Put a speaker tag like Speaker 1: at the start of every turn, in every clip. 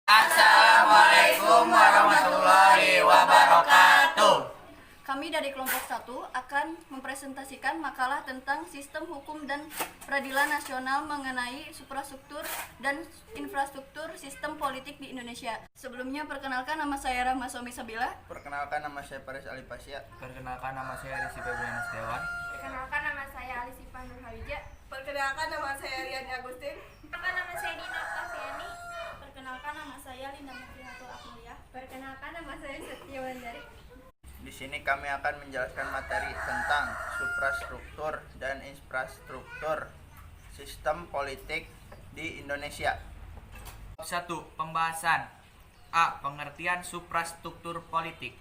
Speaker 1: Assalamualaikum warahmatullahi wabarakatuh.
Speaker 2: Kami dari kelompok 1 akan mempresentasikan makalah tentang sistem hukum dan peradilan nasional mengenai suprastruktur dan infrastruktur sistem politik di Indonesia. Sebelumnya perkenalkan, nama saya Rahma Somi Sabila.
Speaker 1: Perkenalkan, nama saya Paris Ali Pasya.
Speaker 3: Perkenalkan, nama saya Rizky Febriana Setiawan.
Speaker 4: Perkenalkan, nama saya Alisipa Nurhawija.
Speaker 5: Perkenalkan, nama saya Riani Agustin.
Speaker 4: Perkenalkan, nama saya Dina Oktaviani.
Speaker 2: Perkenalkan, nama saya Linda Muflihatul Akmulia.
Speaker 4: Perkenalkan, nama saya Setia Wandari.
Speaker 1: Di sini kami akan menjelaskan materi tentang suprastruktur dan infrastruktur sistem politik di Indonesia.
Speaker 3: 1. Pembahasan. A. Pengertian suprastruktur politik.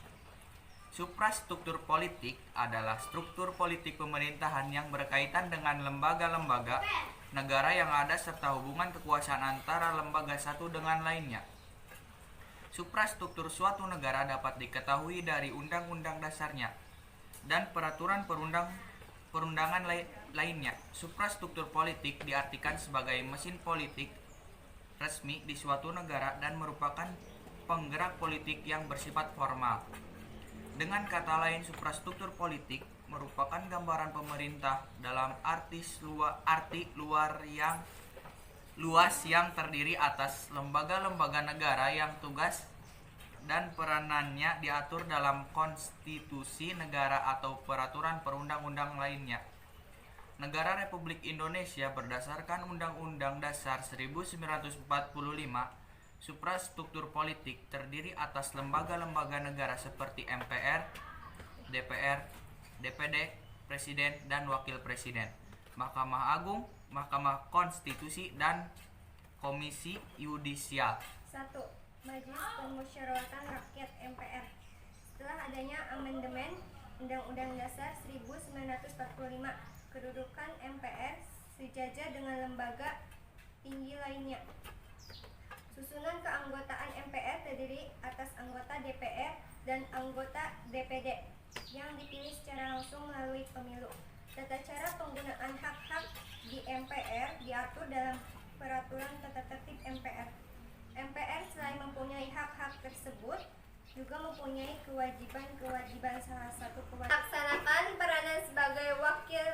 Speaker 3: Suprastruktur politik adalah struktur politik pemerintahan yang berkaitan dengan lembaga-lembaga negara yang ada serta hubungan kekuasaan antara lembaga satu dengan lainnya. Suprastruktur suatu negara dapat diketahui dari undang-undang dasarnya dan peraturan perundangan lainnya. Suprastruktur politik diartikan sebagai mesin politik resmi di suatu negara dan merupakan penggerak politik yang bersifat formal. Dengan kata lain, suprastruktur politik merupakan gambaran pemerintah dalam arti luas yang terdiri atas lembaga-lembaga negara yang tugas dan peranannya diatur dalam konstitusi negara atau peraturan perundang-undang lainnya. Negara Republik Indonesia berdasarkan Undang-Undang Dasar 1945, suprastruktur politik terdiri atas lembaga-lembaga negara seperti MPR, DPR, DPD, Presiden dan Wakil Presiden, Mahkamah Agung, Mahkamah Konstitusi, dan Komisi Yudisial.
Speaker 4: 1. Majelis Permusyawaratan Rakyat MPR. Setelah adanya amandemen Undang-Undang Dasar 1945, kedudukan MPR sejajar dengan lembaga tinggi lainnya. Susunan keanggotaan MPR terdiri atas anggota DPR dan anggota DPD yang dipilih secara langsung melalui pemilu. Tata cara penggunaan hak-hak di MPR diatur dalam peraturan tata tertib MPR. MPR selain mempunyai hak-hak tersebut, juga mempunyai kewajiban-kewajiban. Salah satu kewajiban melaksanakan peranan sebagai wakil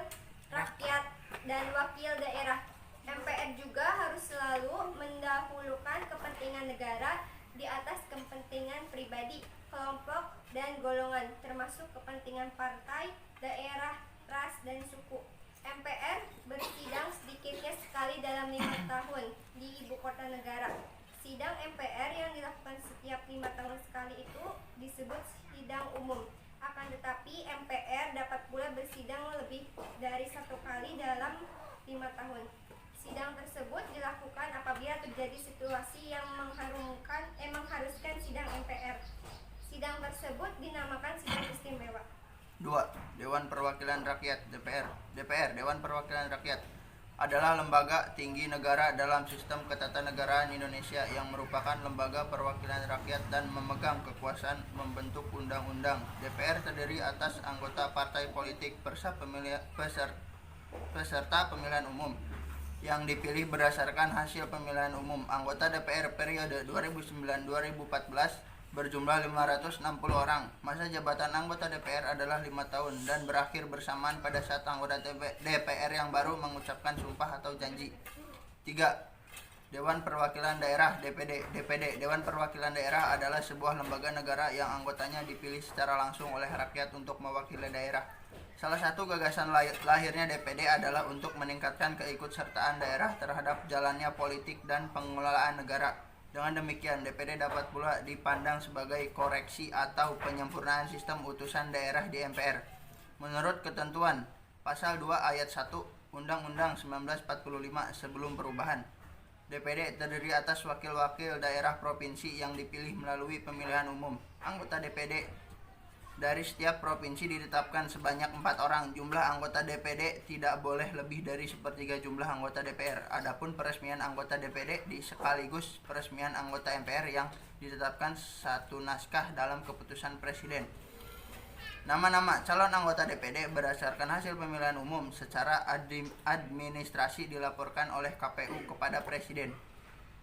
Speaker 4: rakyat dan wakil daerah. MPR juga harus selalu mendahulukan kepentingan negara di atas kepentingan pribadi, kelompok, dan golongan, termasuk kepentingan partai, daerah, ras, dan suku. MPR bersidang sedikitnya sekali dalam 5 tahun di ibu kota negara. Sidang MPR yang dilakukan setiap 5 tahun sekali itu disebut sidang umum. Akan tetapi MPR dapat pula bersidang lebih dari 1 kali dalam 5 tahun. Sidang tersebut dilakukan apabila terjadi situasi yang mengharuskan sidang MPR. Sidang tersebut dinamakan sidang istimewa.
Speaker 1: 2. Dewan Perwakilan Rakyat (DPR). DPR, Dewan Perwakilan Rakyat, adalah lembaga tinggi negara dalam sistem ketatanegaraan Indonesia yang merupakan lembaga perwakilan rakyat dan memegang kekuasaan membentuk undang-undang. DPR terdiri atas anggota partai politik peserta pemilihan umum yang dipilih berdasarkan hasil pemilihan umum. Anggota DPR periode 2009-2014 berjumlah 560 orang. Masa jabatan anggota DPR adalah 5 tahun dan berakhir bersamaan pada saat anggota DPR yang baru mengucapkan sumpah atau janji. 3. Dewan Perwakilan Daerah (DPD). Dewan Perwakilan Daerah adalah sebuah lembaga negara yang anggotanya dipilih secara langsung oleh rakyat untuk mewakili daerah. Salah satu gagasan lahirnya DPD adalah untuk meningkatkan keikutsertaan daerah terhadap jalannya politik dan pengelolaan negara. Dengan demikian, DPD dapat pula dipandang sebagai koreksi atau penyempurnaan sistem utusan daerah di MPR. Menurut ketentuan Pasal 2 Ayat 1 Undang-Undang 1945 sebelum perubahan, DPD terdiri atas wakil-wakil daerah provinsi yang dipilih melalui pemilihan umum. Anggota DPD dari setiap provinsi ditetapkan sebanyak 4 orang. Jumlah anggota DPD tidak boleh lebih dari 1/3 jumlah anggota DPR. Adapun peresmian anggota DPD sekaligus peresmian anggota MPR yang ditetapkan satu naskah dalam keputusan Presiden. Nama-nama calon anggota DPD berdasarkan hasil pemilihan umum secara administrasi dilaporkan oleh KPU kepada Presiden.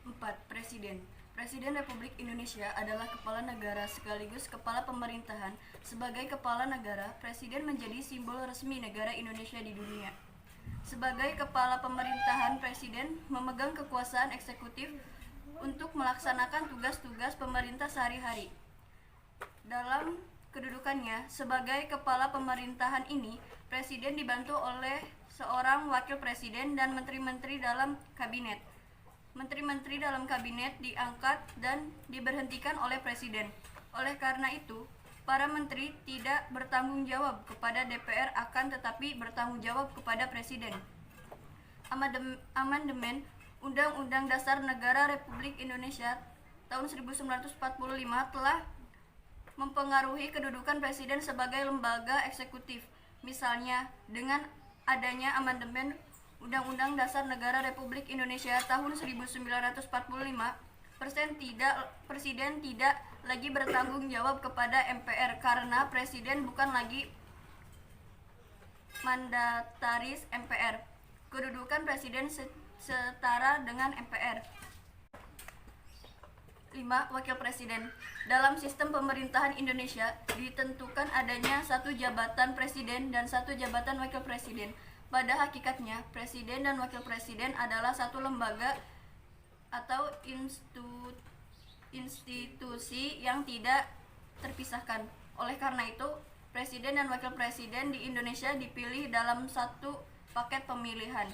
Speaker 2: 4. Presiden. Presiden Republik Indonesia adalah kepala negara sekaligus kepala pemerintahan. Sebagai kepala negara, Presiden menjadi simbol resmi negara Indonesia di dunia. Sebagai kepala pemerintahan, Presiden memegang kekuasaan eksekutif untuk melaksanakan tugas-tugas pemerintah sehari-hari. Dalam kedudukannya sebagai kepala pemerintahan ini, Presiden dibantu oleh seorang wakil presiden dan menteri-menteri dalam kabinet. Menteri-menteri dalam kabinet diangkat dan diberhentikan oleh presiden. Oleh karena itu, para menteri tidak bertanggung jawab kepada DPR akan tetapi bertanggung jawab kepada presiden. Amandemen Undang-Undang Dasar Negara Republik Indonesia tahun 1945 telah mempengaruhi kedudukan presiden sebagai lembaga eksekutif. Misalnya, dengan adanya amandemen Undang-Undang Dasar Negara Republik Indonesia tahun 1945, presiden tidak lagi bertanggung jawab kepada MPR karena presiden bukan lagi mandataris MPR. Kedudukan presiden setara dengan MPR. 5. Wakil Presiden. Dalam sistem pemerintahan Indonesia ditentukan adanya satu jabatan presiden dan satu jabatan wakil presiden. Pada hakikatnya, presiden dan wakil presiden adalah satu lembaga atau institusi yang tidak terpisahkan. Oleh karena itu, presiden dan wakil presiden di Indonesia dipilih dalam satu paket pemilihan.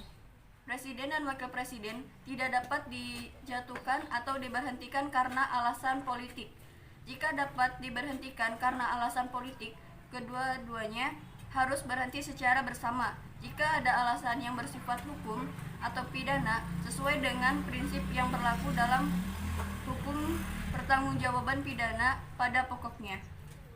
Speaker 2: Presiden dan wakil presiden tidak dapat dijatuhkan atau diberhentikan karena alasan politik. Jika dapat diberhentikan karena alasan politik, kedua-duanya harus berhenti secara bersama. Jika ada alasan yang bersifat hukum atau pidana sesuai dengan prinsip yang berlaku dalam hukum pertanggungjawaban pidana pada pokoknya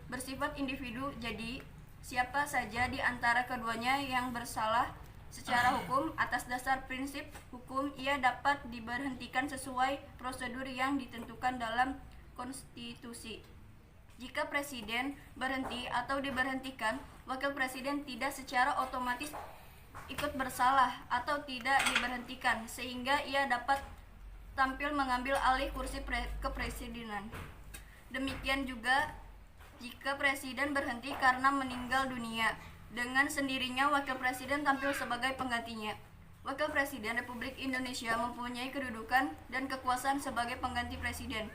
Speaker 2: bersifat individu, jadi siapa saja di antara keduanya yang bersalah secara hukum atas dasar prinsip hukum, ia dapat diberhentikan sesuai prosedur yang ditentukan dalam konstitusi. Jika presiden berhenti atau diberhentikan, wakil presiden tidak secara otomatis ikut bersalah atau tidak diberhentikan, sehingga ia dapat tampil mengambil alih kursi kepresidenan. Demikian juga jika presiden berhenti karena meninggal dunia, dengan sendirinya wakil presiden tampil sebagai penggantinya. Wakil Presiden Republik Indonesia mempunyai kedudukan dan kekuasaan sebagai pengganti presiden.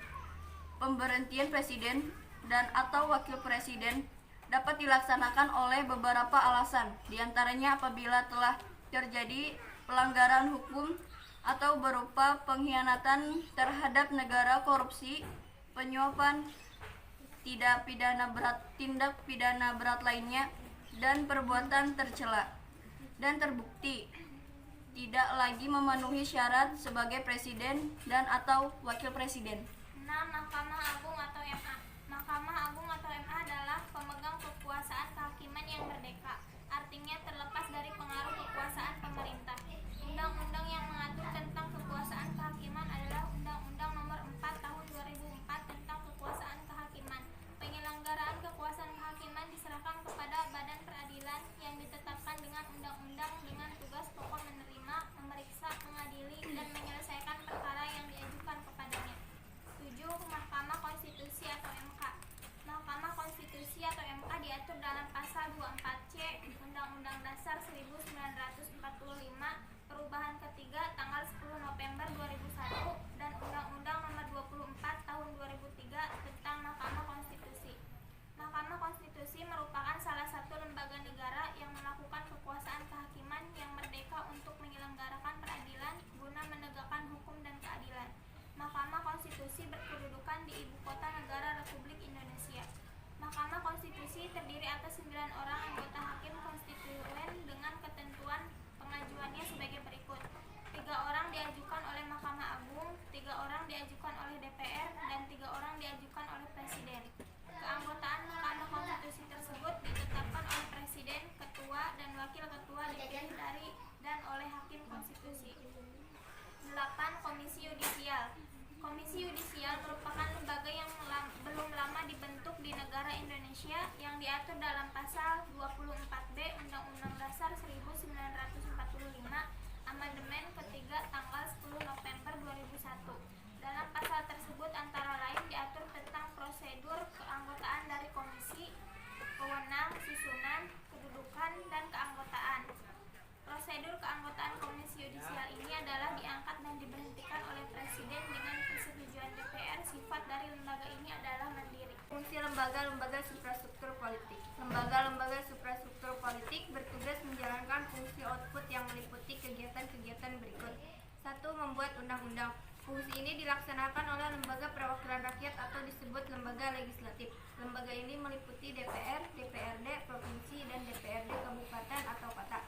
Speaker 2: Pemberhentian presiden dan atau wakil presiden dapat dilaksanakan oleh beberapa alasan, diantaranya apabila telah terjadi pelanggaran hukum atau berupa pengkhianatan terhadap negara, korupsi, penyuapan, tindak pidana berat lainnya, dan perbuatan tercela, dan terbukti tidak lagi memenuhi syarat sebagai presiden dan atau wakil presiden.
Speaker 6: 6. Mahkamah Agung atau MA. Mahkamah Agung atau MA adalah pemegang kekuasaan kehakiman yang merdeka, artinya terlepas dari pengaruh kekuasaan pemerintah. Undang-undang yang mengatur tentang kekuasaan kehakiman adalah Undang-Undang Nomor 4 Tahun 2004 tentang kekuasaan kehakiman. Penyelenggaraan kekuasaan kehakiman diserahkan kepada Badan Peradilan yang ditetapkan dengan undang-undang dengan tugas pokok menerima, memeriksa, mengadili, dan menyelesaikan perkara yang diajukan kepadanya. 7. Mahkamah Konstitusi atau MK. Mahkamah Konstitusi atau MK diatur dalam pasal 24C Undang-Undang Dasar 1945 perubahan ketiga tanggal 10 November 2001 dan Undang-Undang Nomor 24 Tahun 2003 tentang Mahkamah Konstitusi. Mahkamah Konstitusi merupakan salah satu lembaga negara yang melakukan kekuasaan kehakiman yang merdeka untuk menyelenggarakan peradilan guna menegakkan hukum dan keadilan. Mahkamah Konstitusi berkedudukan di Ibu Kota Negara Republik Indonesia. Mahkamah Konstitusi terdiri atas 9 orang anggota hakim konstituen dengan ketentuan pengajuannya sebagai berikut. 3 orang diajukan oleh Mahkamah Agung, 3 orang diajukan oleh DPR, dan 3 orang diajukan oleh Presiden. Keanggotaan Mahkamah Konstitusi tersebut ditetapkan oleh Presiden, Ketua, dan Wakil Ketua dipilih dari dan oleh Hakim Konstitusi. 8. Komisi Yudisial. Komisi Yudisial merupakan lembaga yang belum lama dibentuk di negara Indonesia yang diatur dalam pasal 24B Undang-Undang Dasar 1945 Amandemen ketiga tanggal 10 November 2001. Dalam pasal tersebut
Speaker 4: Fungsi lembaga-lembaga suprastruktur politik. Lembaga-lembaga suprastruktur politik bertugas menjalankan fungsi output yang meliputi kegiatan-kegiatan berikut. 1. Membuat undang-undang. Fungsi ini dilaksanakan oleh lembaga perwakilan rakyat atau disebut lembaga legislatif. Lembaga ini meliputi DPR, DPRD provinsi, dan DPRD kabupaten atau kota,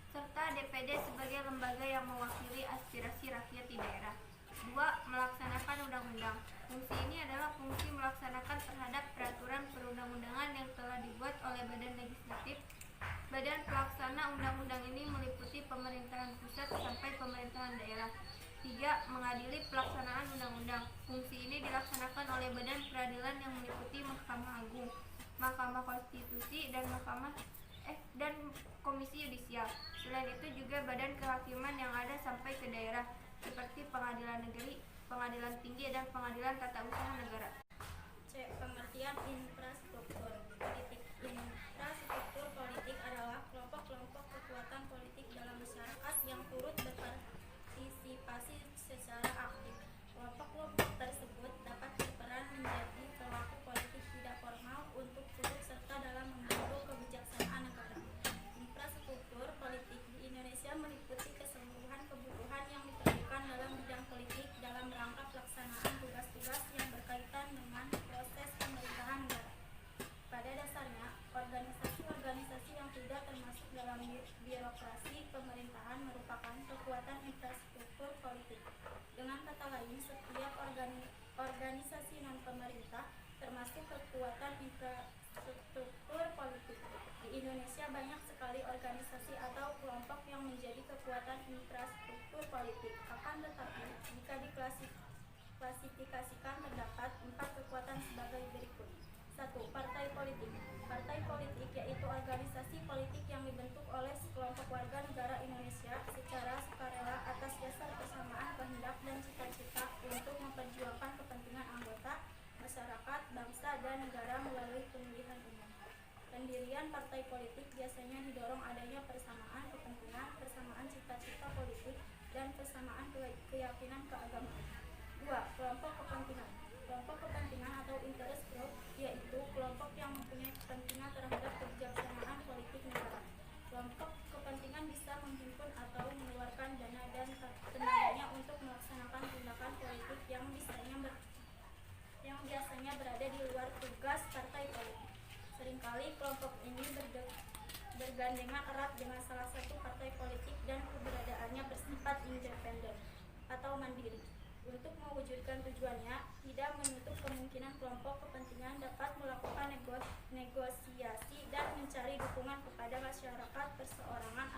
Speaker 4: serta DPD sebagai lembaga yang mewakili aspirasi rakyat di daerah. 2. Melaksanakan undang-undang. Fungsi ini adalah fungsi melaksanakan terhadap peraturan perundang-undangan yang telah dibuat oleh badan legislatif. Badan pelaksana undang-undang ini meliputi pemerintahan pusat sampai pemerintahan daerah. 3. Mengadili pelaksanaan undang-undang. Fungsi ini dilaksanakan oleh badan peradilan yang meliputi Mahkamah Agung, Mahkamah Konstitusi, dan Komisi Yudisial. Selain itu juga badan kehakiman yang ada sampai ke daerah, seperti Pengadilan Negeri, Pengadilan Tinggi, dan Pengadilan Tata Usaha Negara.
Speaker 6: C. Pengertian infrastruktur politik. Infrastruktur politik adalah kelompok-kelompok kekuatan politik dalam masyarakat yang turut berpartisipasi secara aktif. Kelompok-kelompok tersebut dapat berperan menjadi pelaku politik tidak formal untuk turut serta dalam membantu kebijaksanaan negara. Infrastruktur politik di Indonesia meliputi keseluruhan kebutuhan yang diperlukan dalam bidang politik dalam rangka pelaksanaan tugas-tugas yang berkaitan dengan proses pemerintahan negara. Pada dasarnya, organisasi-organisasi yang tidak termasuk dalam birokrasi pemerintahan merupakan kekuatan infrastruktur politik. Dengan kata lain, setiap organisasi non-pemerintah termasuk kekuatan infrastruktur politik. Di Indonesia banyak sekali organisasi atau kelompok yang menjadi kekuatan infrastruktur politik. Akan tetapi, jika diklasifikasikan terdapat 4 kekuatan sebagai berikut. 1. Partai politik. Partai politik yaitu organisasi politik yang dibentuk oleh sekelompok warga negara Indonesia secara sukarela atas dasar kesamaan kehendak dan cita-cita untuk memperjuangkan kepentingan anggota, masyarakat, bangsa, dan negara melalui pemilihan umum. Pendirian partai politik biasanya didorong adanya persamaan kepentingan, persamaan cita-cita politik, dan persamaan keyakinan keagamaan. 2. Kelompok kepentingan. Kelompok kepentingan atau interest group yaitu kelompok yang mempunyai kepentingan terhadap kebijaksanaan politik negara. Kelompok kepentingan bisa menghimpun atau mengeluarkan dana dan tenaganya untuk melaksanakan tindakan politik yang biasanya berada di luar tugas partai politik. Seringkali kelompok ini bergandengan erat dengan salah satu partai politik dan keberadaannya bersifat independen atau mandiri. Untuk mewujudkan tujuannya, tidak menutup kemungkinan kelompok kepentingan dapat melakukan negosiasi dan mencari dukungan kepada masyarakat perseorangan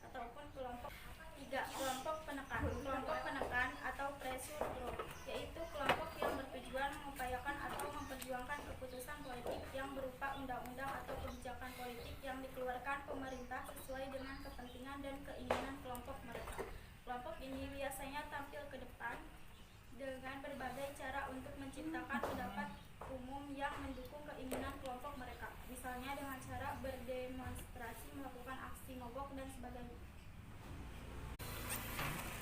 Speaker 6: ataupun kelompok. 3. Kelompok penekan. Kelompok penekan atau pressure group yaitu kelompok yang bertujuan mengupayakan atau memperjuangkan keputusan politik yang berupa undang-undang atau kebijakan politik yang dikeluarkan pemerintah sesuai dengan kepentingan dan keinginan kelompok mereka. Kelompok ini biasanya tampil ke depan dengan berbagai cara untuk menciptakan pendapat umum yang mendukung keinginan kelompok mereka, misalnya dengan cara berdemonstrasi, melakukan aksi mogok, dan sebagainya.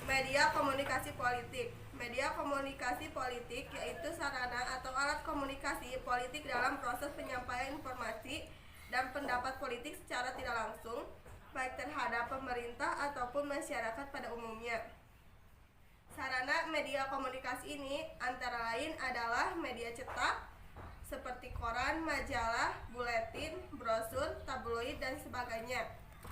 Speaker 5: Media komunikasi politik. Media komunikasi politik yaitu sarana atau alat komunikasi politik dalam proses penyampaian informasi dan pendapat politik secara tidak langsung, baik terhadap pemerintah ataupun masyarakat pada umumnya. Sarana media komunikasi ini antara lain adalah media cetak seperti koran, majalah, buletin, brosur, tabloid, dan sebagainya.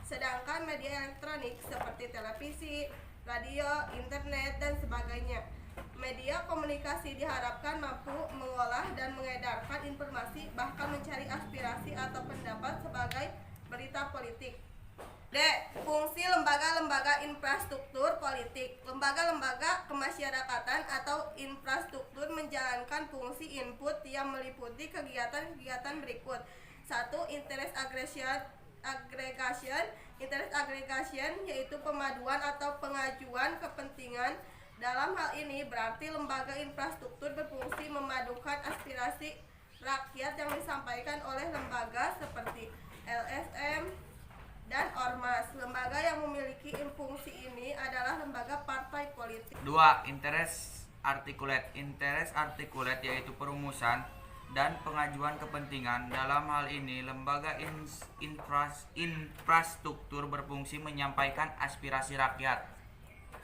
Speaker 5: Sedangkan media elektronik seperti televisi, radio, internet, dan sebagainya. Media komunikasi diharapkan mampu mengolah dan mengedarkan informasi, bahkan mencari aspirasi atau pendapat sebagai berita politik. D. Fungsi lembaga-lembaga infrastruktur politik. Lembaga-lembaga kemasyarakatan atau infrastruktur menjalankan fungsi input yang meliputi kegiatan-kegiatan berikut. 1. Interest aggregation. Interest aggregation yaitu pemaduan atau pengajuan kepentingan. Dalam hal ini berarti lembaga infrastruktur berfungsi memadukan aspirasi rakyat yang disampaikan oleh lembaga seperti LSM dan ormas. Lembaga yang memiliki fungsi ini adalah lembaga partai politik.
Speaker 3: 2. Interest articulate. Interest articulate yaitu perumusan dan pengajuan kepentingan. Dalam hal ini, lembaga infrastruktur berfungsi menyampaikan aspirasi rakyat.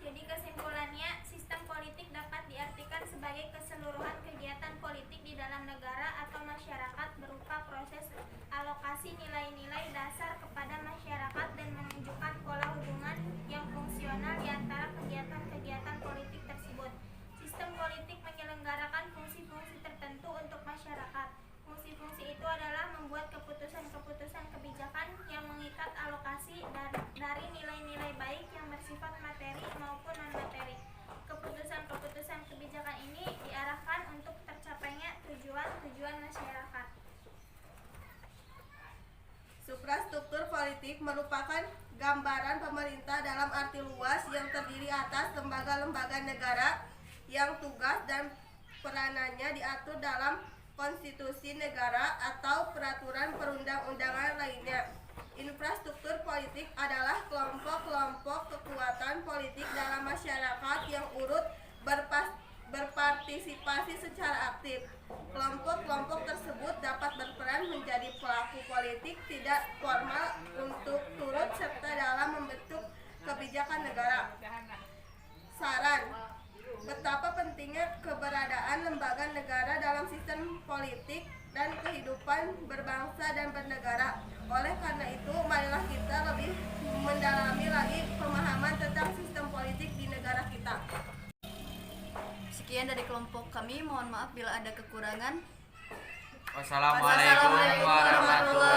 Speaker 6: Jadi kesimpulannya, sistem politik dapat diartikan sebagai keseluruhan kegiatan politik di dalam negara atau masyarakat berupa proses alokasi nilai-nilai dasar kepada masyarakat dan menunjukkan pola hubungan yang fungsional di antara kegiatan-kegiatan politik tersebut. Sistem politik menyelenggarakan fungsi-fungsi tertentu untuk masyarakat. Fungsi-fungsi itu adalah membuat keputusan-keputusan kebijakan yang mengikat alokasi dari nilai-nilai baik yang bersifat materi maupun non-materi. Keputusan-keputusan kebijakan ini diarahkan untuk tercapainya tujuan-tujuan masyarakat.
Speaker 5: Suprastruktur politik merupakan gambaran pemerintah dalam arti luas yang terdiri atas lembaga-lembaga negara yang tugas dan peranannya diatur dalam konstitusi negara atau peraturan perundang-undangan lainnya. Infrastruktur politik adalah kelompok-kelompok kekuatan politik dalam masyarakat yang berpartisipasi secara aktif. Kelompok-kelompok tersebut dapat berperan menjadi pelaku politik tidak formal untuk turut serta dalam membentuk kebijakan negara. Saran: betapa pentingnya keberadaan lembaga negara dalam sistem politik dan kehidupan berbangsa dan bernegara. Oleh karena itu, marilah kita lebih mendalami lagi pemahaman tentang sistem politik di negara kita.
Speaker 2: Sekian dari kelompok kami, mohon maaf bila ada kekurangan.
Speaker 3: Wassalamualaikum warahmatullahi